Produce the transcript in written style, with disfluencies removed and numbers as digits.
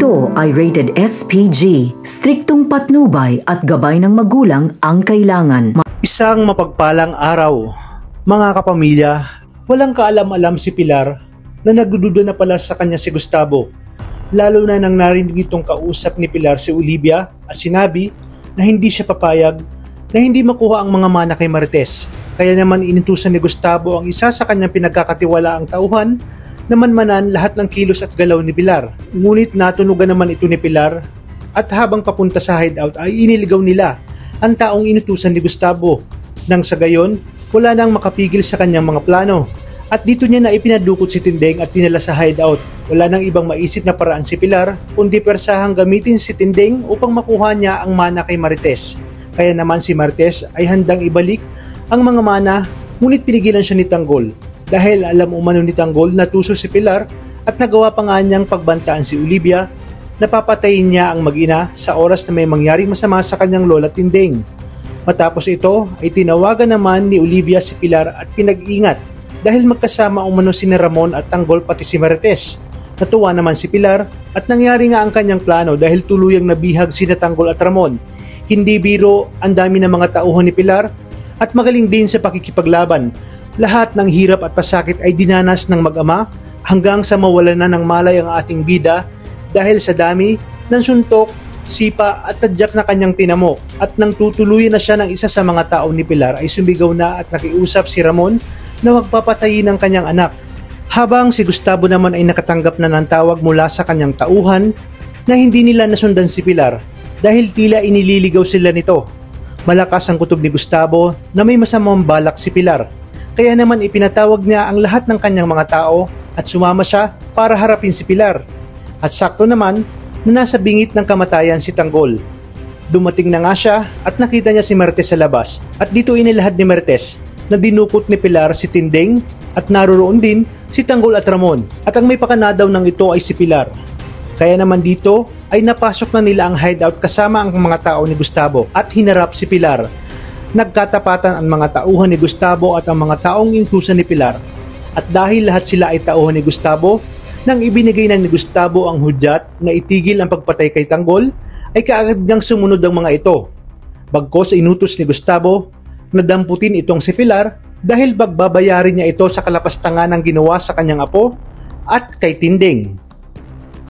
Ito ay rated SPG, striktong patnubay at gabay ng magulang ang kailangan. Isang mapagpalang araw, mga kapamilya. Walang kaalam-alam si Pilar na nagdududa na pala sa kanya si Gustavo. Lalo na nang narinig itong kausap ni Pilar si Olivia at sinabi na hindi siya papayag na hindi makuha ang mga mana kay Marites. Kaya naman inintusan ni Gustavo ang isa sa kanyang pinagkakatiwalaang tauhan na manmanan lahat ng kilos at galaw ni Pilar. Ngunit natunugan naman ito ni Pilar at habang papunta sa hideout ay iniligaw nila ang taong inutusan ni Gustavo. Nang sa gayon, wala nang makapigil sa kanyang mga plano. At dito niya na ipinadukot si Tindeng at dinala sa hideout. Wala nang ibang maisip na paraan si Pilar kundi persahang gamitin si Tindeng upang makuha niya ang mana kay Marites. Kaya naman si Marites ay handang ibalik ang mga mana, ngunit pinigilan siya ni Tanggol. Dahil alam umano ni Tanggol na tuso si Pilar at nagawa pa nga niyang pagbantaan si Olivia na papatayin niya ang mag-ina sa oras na may mangyaring masama sa kanyang lola Tindeng. Matapos ito ay tinawagan naman ni Olivia si Pilar at pinag-ingat dahil magkasama umano si Ramon at Tanggol pati si Marites. Natuwa naman si Pilar at nangyari nga ang kanyang plano dahil tuluyang nabihag sina Tanggol at Ramon. Hindi biro ang dami ng mga tauhan ni Pilar at magaling din sa pakikipaglaban. Lahat ng hirap at pasakit ay dinanas ng mag-ama hanggang sa mawalan na ng malay ang ating bida dahil sa dami ng suntok, sipa at tadyak na kanyang tinamo. At nang tutuluyan na siya ng isa sa mga tao ni Pilar ay sumigaw na at nakiusap si Ramon na huwag papatayin ng kanyang anak. Habang si Gustavo naman ay nakatanggap na ng tawag mula sa kanyang tauhan na hindi nila nasundan si Pilar dahil tila inililigaw sila nito. Malakas ang kutob ni Gustavo na may masamang balak si Pilar. Kaya naman ipinatawag niya ang lahat ng kanyang mga tao at sumama siya para harapin si Pilar. At sakto naman na nasa bingit ng kamatayan si Tanggol. Dumating na nga siya at nakita niya si Marites sa labas at dito inilahad ni Marites na dinukot ni Pilar si Tindeng at naroroon din si Tanggol at Ramon at ang may pakana daw ng ito ay si Pilar. Kaya naman dito ay napasok na nila ang hideout kasama ang mga tao ni Gustavo at hinarap si Pilar. Nagkatapatan ang mga tauhan ni Gustavo at ang mga taong inutusan ni Pilar at dahil lahat sila ay tauhan ni Gustavo, nang ibinigay na ni Gustavo ang hudyat na itigil ang pagpatay kay Tanggol, ay kaagad ngang sumunod ang mga ito. Bagkos inutos ni Gustavo na damputin itong si Pilar dahil bagbabayarin niya ito sa kalapastangan ng ginawa sa kanyang apo at kay Tindeng.